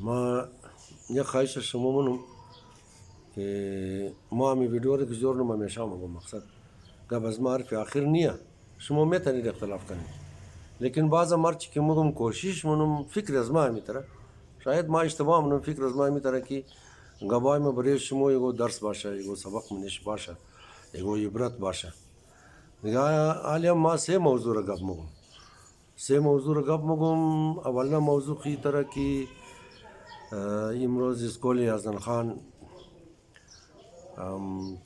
ما یه خواهش شما منم که ما همی ویدیو رو که زور نما میشم و مقصد قبل از معرف آخر نیه شما میتونید اختلاف کنید لیکن بعض مرچ که مگم کوشش منم فکر از ما میتره شاید ما اشتباه منم فکر از ما میتره که گواهی ما برای شما یگو درس باشه یگو سبق منش باشه یگو عبرت باشه دیگه حالی ما سه موضوع رو گپ مگم سه موضوع رو گپ مگم اولنا موضوع کی طرح کی امروز اسکول یزدان خان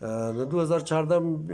2014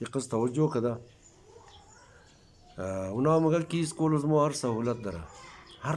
یک قصد توجه کده اونا مگر کی اسکول از ما هر سهولت داره هر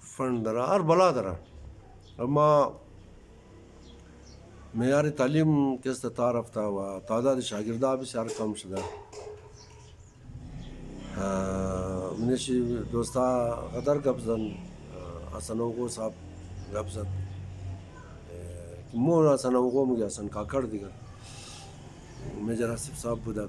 فند داره هر بلا داره اما معیار تعلیم کس تعارف تا و تعداد شاگردان بسیار کم شده منشی دوستا قدر قبضن حسن اوغو صاحب قبضن مو حسن اوغو مگه حسن کاکر دیگر میجر حسیب صاحب بودن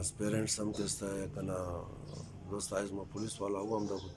از پیرنٹس هم کستا یکنا دوستا از ما پولیس والا او هم دا بود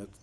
یک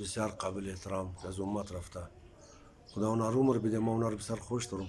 بسیار قابل احترام از امت رفته خدا اونا رو عمر بده ما اونا رو بسیار خوش دارم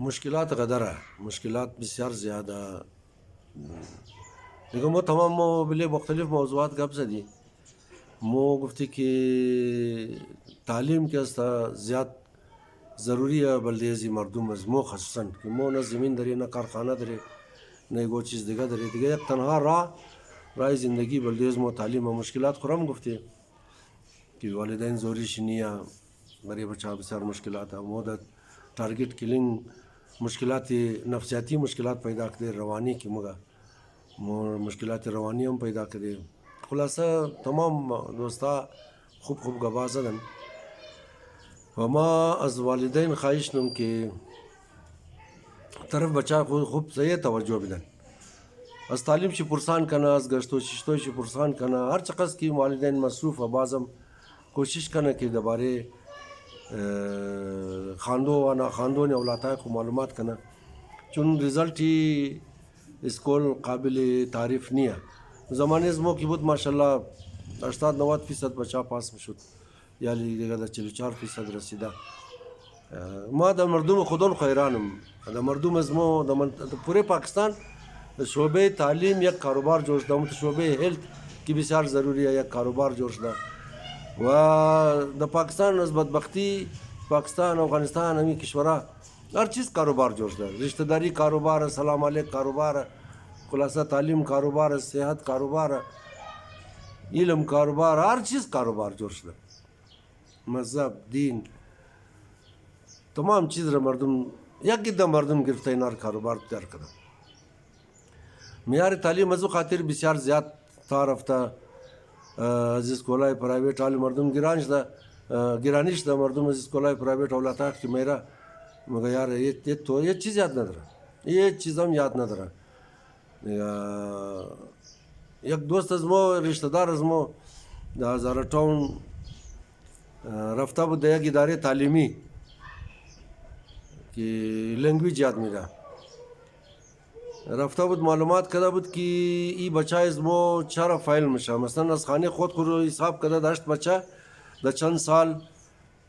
مشکلات قدره مشکلات بسیار زیاده دیگه ما تمام ما بله مختلف موضوعات گپ زدی ما گفتی که تعلیم که است زیاد ضروری ہے بلدیزی مردم از مو خصوصا که مو نه زمین داری نه کارخانه داری نه گو چیز دیگه داری دیگه یک تنها راه زندگی بلدیز مو تعلیم و مشکلات خورم گفتی که والدین زوریش نیه برای بچه بسیار مشکلات ہے مو دا ٹارگٹ کلینگ مشکلات نفسیاتی مشکلات پیدا کرده روانی کی مگا مشکلات روانی هم پیدا کرده خلاصه تمام دوستا خوب گواہ زدن و ما از والدین خواهش نم که طرف بچه خوب صحیح توجه بدن از تعلیم شی پرسان کنه از گشت و ششتوی شی پرسان کنه هر چقدر که والدین مصروف و بازم کوشش کنه که درباره خواندو و ناخواندو اولادای کو معلومات کنه چون ریزلٹی اسکول قابل تعریف نیه زمانه از مو کی بود ماشاءالله 80-90% بچه پاس میشد یا دیگه در 44% رسیده ما در مردم خودون خیرانم در مردم از ما در پوره پاکستان شعبه تعلیم یک کاروبار جوړ شده شعبه هیلت کی بسیار ضروری ہے یک کاروبار جوړ شده و در پاکستان از بدبختی پاکستان افغانستان همی کشورها هر چیز کاروبار جوړ شده رشتہ داری کاروبار سلام علیک کاروبار خلاصه تعلیم کاروبار صحت کاروبار علم کاروبار هر چیز کاروبار جوړ شده مذهب دین تمام چیز را مردم یکی د مردم گرفته اینار کاروبار تیار کرده معیار تعلیم از خاطر بسیار زیاد تعرفته از اسکولای پرایویت حال مردم گرانش ده مردم از اسکولای پرایویت اولادات که میرا مگه یار یه چیز یاد نداره یه چیز هم یاد نداره یک دوست از ما رشته دار از ما در هزاره ټاون رفته بود در یک اداره تعلیمی که لنگویج یاد میده رفته بود معلومات کرده بود که این بچه از ما چرا فایل میشه مثلا از خانه خود رو حساب کرده داشت بچه در چند سال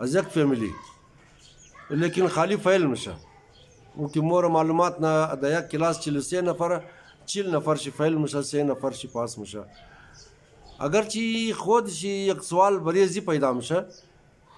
از یک فیملی لیکن خالی فایل میشه او که مور معلومات نه در یک کلاس 43 نفر 40 نفر شی فایل میشه 3 نفر شی پاس میشه اگرچه خودش یک سوال بریزی پیدا میشه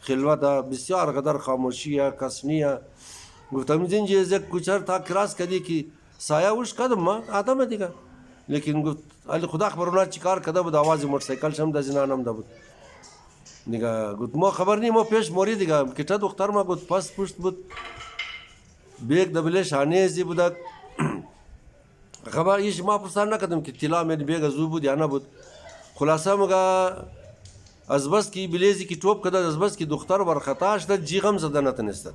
خلوت بسیار قدر خاموشی است، کس نیست. گفتم این جیزه کوچر تا کراس کردی که سایه وش کدم ما آدم دیگه. لیکن گفت علی خدا خبرونا چیکار کرده بود، آواز موتورسایکل شم در زنانم ده بود دیگه. گفت ما خبر نی، ما پیش موری دیگه کتا دختر ما گفت پس پشت بود، بیگ دبله شانه زی بود. خبر ایش ما پرسان نکردم که طلا من بیگ زو بود یا نه بود. خلاصه مگه از بس کی بلیزی کی توپ کده، از بس کی دختر بر خطاش ده جیغم زده نتونست.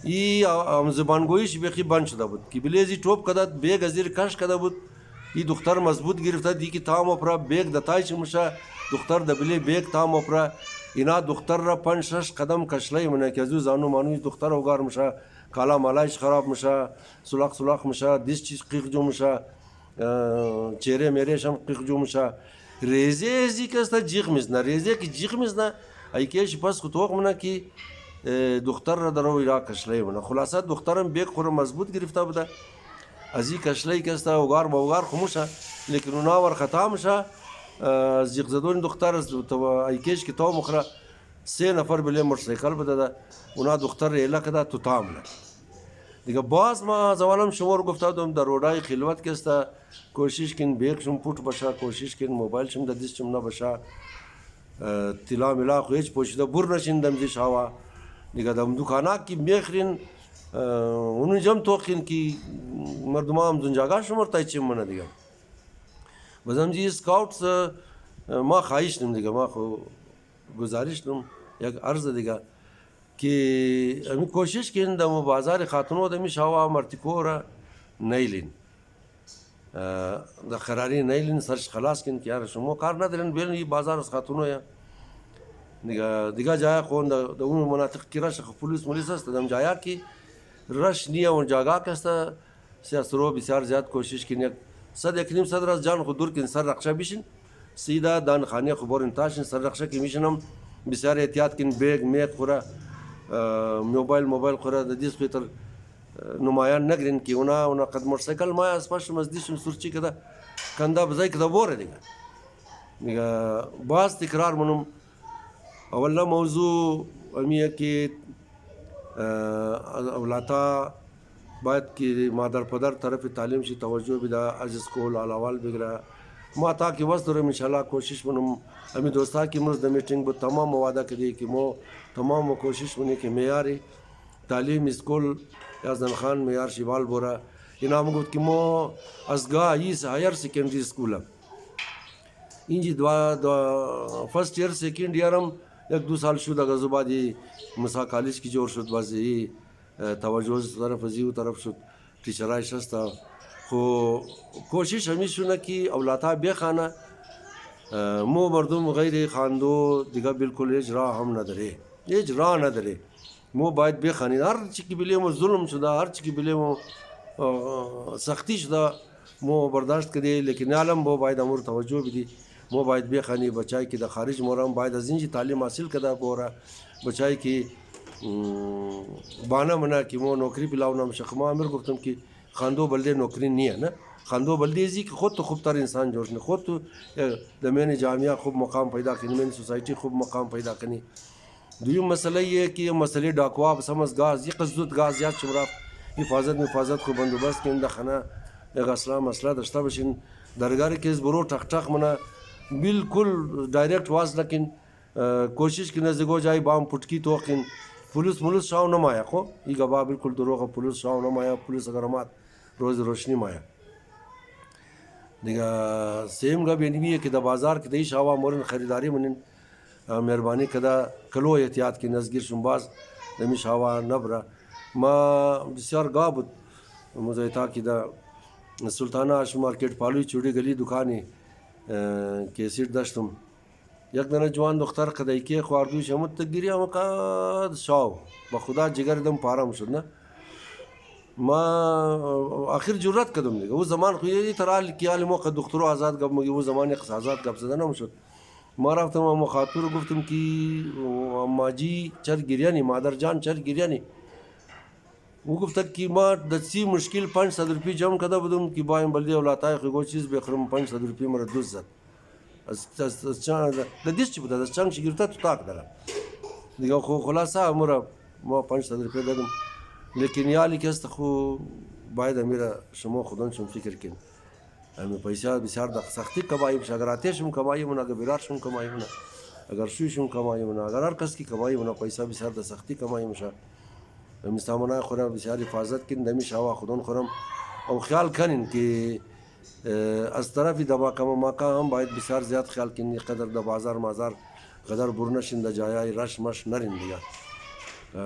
ای زبانگویش بیخی بند شده بود که بلیزی توپ کده بیگ زیر کش کده بود. ای دختر مضبوط گرفته دی که تام اپرا بیگ دتایش میشه، دختر دبلی بیگ تام اپرا اینا دختر را 5-6 قدم کشلی منه که زو زانو مانوی دختر اوگار میشه، کالا مالایش خراب میشه، سلاخ میشه، دیس چیز قیق جو میشه، چهره میرهش هم قیق جو میشه. ریزه ازی که است جیغ میزنه، ریزه که جیغ میزنه ایکیش پس خطوق منه که دختر را در اوی را کشلی منه. خلاصه دخترم بیگ خور مضبوط گرفته بوده، از این کشلی که است اوگار با اوگار خموشه، لیکن اونا ور خطا میشه. زیغ زدون دختر ایکیش که تا مخره 3 نفر بله موتورسایکل بده ده، اونا دختر ریله کده تو تامله دیگه. باز ما زوالم شما رو گفته بودم در روډای خلوت که است کوشش کن بیگ شم پوٹ باشه، کوشش کن موبایل شم در دست شم نباشه، طلا ملا خو هیچ پوشیده بور نشین دم شاوا دیگه. دم دکانا کی میخرین اونو جم توقین کی مردم هم زنجاگا شمار تایچیم منه دیگه. بازم جی اسکاوتس ما خواهش نم دیگه، ما خو گزارش نم یک عرض دیگه که امی کوشش کن دم بازار خاتونو دمی شاوا مرتکو را نیلین در خراری نیلین سرش خلاص کن که یار شما کار ندارن بیرون این بازار از خاتونو یا دیگه جای خون در اون مناطق کی رش پلیس است دم جایا کی رش نیه اون جاگا کست سیاسرو بسیار زیاد کوشش کن یک 100-1.5 از جان خود دور کن سر رخشه بیشین سیدا دان خانه خبر انتاشن سر رخشه کی میشنم بسیار احتیاط کن بیگ میت خورا موبایل خورا د دیس خطر نمایان نگرین که اونا قد موتورسایکل ما از پاش مزدیشم سرچی کده کنده بزای کده بوره دیگه. باز تکرار منم اولا موضوع امیه که اولاتا باید که مادر پدر طرف تعلیم شی توجه بده از اسکول علاوال بگیره. ما تا که وقت دارم انشالله کوشش منم امی دوستا که مرز در میٹنگ بود تمام مواده کردی که ما تمام کوشش منی که معیاری تعلیم اسکول یزدان خان معیار شیوال بوره اینا گفت که ما از گاه ایس هایر سیکنڈری اسکول اینجی فرست ایر سیکنڈ ایرم 1-2 سال شد اگر زبادی مسا کالج کی جور شد بازی توجه طرف ازیو طرف شد ٹیچرایش هستا خو کوشش همیشونه که اولاتا بخانه مو مردم غیر خاندو دیگه بالکل اجرا هم نداره، اجرا نداره. مو باید بخانید هر چی که بلیمو ظلم شده، هر چی که بلیمو سختی شده مو برداشت کردی، لیکن عالم مو باید امور توجه بدی. مو باید بخانی بچای که در خارج مورم باید از اینجی تعلیم حاصل کده بوره بچای که بانه منه که مو نوکری پلاونم شخما امیر گفتم که خاندو بلده نوکری نیه نه، خاندو بلده ازی که خود تو خوب تر انسان جوش نه، خود تو دمین جامعه خوب مقام پیدا کنی، دمین سوسایتی خوب مقام پیدا کنی. دویم مسئله یه که مسئله ڈاکوا بسمز گاز یک زود گاز زیاد چمرا حفاظت خوب بندوبست کنیم دخنه یک اصلا مسئله داشته باشین درگاری که از برو ٹق منه بالکل ڈائریکٹ واز لکن کوشش کنه زگو جای بام پٹکی توقین پولیس شاو نمایا خو ای گبا بالکل دروغه پولیس شاو نمایا پولیس اگرامات روز روشنی مایا دیگه. سیم گب اینویه که در بازار که دیش هوا مورن خریداری منین مهربانی کده کلو احتیاط کی نزگیر شم باز دمیش هوا نبره. ما بسیار گاه بود مزایتا که در سلطانه آش مارکت پالوی چوڑی گلی دکانی کیسیت داشتم یک دنه جوان دختر قدایی که خواردوش همون تگیری همون قد شاو با خدا جگر دم پارم شد نه. ما آخر جرأت کردم دیگه. او زمان خویی ترال کیال موقع دکترو آزاد گپ مگی او زمان یک آزاد گپ زدن نمیشد. ما رفتم مخاطب رو گفتم که ماجی چر گریانی مادر جان چر گریانی. او گفت که ما دستی مشکل 500 روپی جمع کرده بودم که بایم بلدی اولاتای خو چیز بخرم 500 روپی مرا دوست زد. لدیش چی بوده؟ از چند شگیرتا تو تاک دارم دیگه. خو خلاصه امورا ما 5 روپیه دادم، لیکن یالی که است خو باید امیره شما خودانشون فکر کن. امی پیسه بسیار د سختی کمایی میشه، اگر آتشم کمایی مونه، اگر بیرارشم کمایی مونه، اگر شویشم کمایی مونه، اگر هر کس کی کمایی مونه، پیسه بسیار د سختی کمایی میشه. امی سامانه خورم بسیار حفاظت کن، دمی شوا خودان خورم او خیال کنین که از طرفی دماکه مماکه هم باید بسیار زیاد خیال کنین، قدر د بازار مازار قدر برنشین د جایای رش مش نرین دیگه.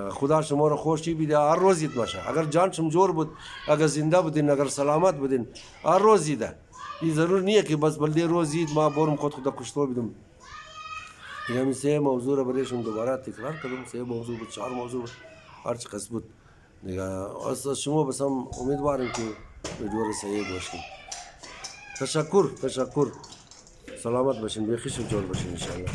خدا شما رو خوشی بیده، هر روز یید باشه. اگر جانشم جور بود، اگر زنده بودین، اگر سلامت بودین، هر روز ییده. این ضرور نیه که بس بلده روز یید ما برم خدا کشتو بیدم. دیگه می 3 موضوع رو برایشون دوباره تکرار کردم. 3 موضوع بود، 4 موضوع بود، هر چی قصد بود دیگه. از شما بس هم امیدوارم که ویدیو رو صحیح باشین. تشکر. سلامت باشین، بخیر و جور باشین ان شاء الله.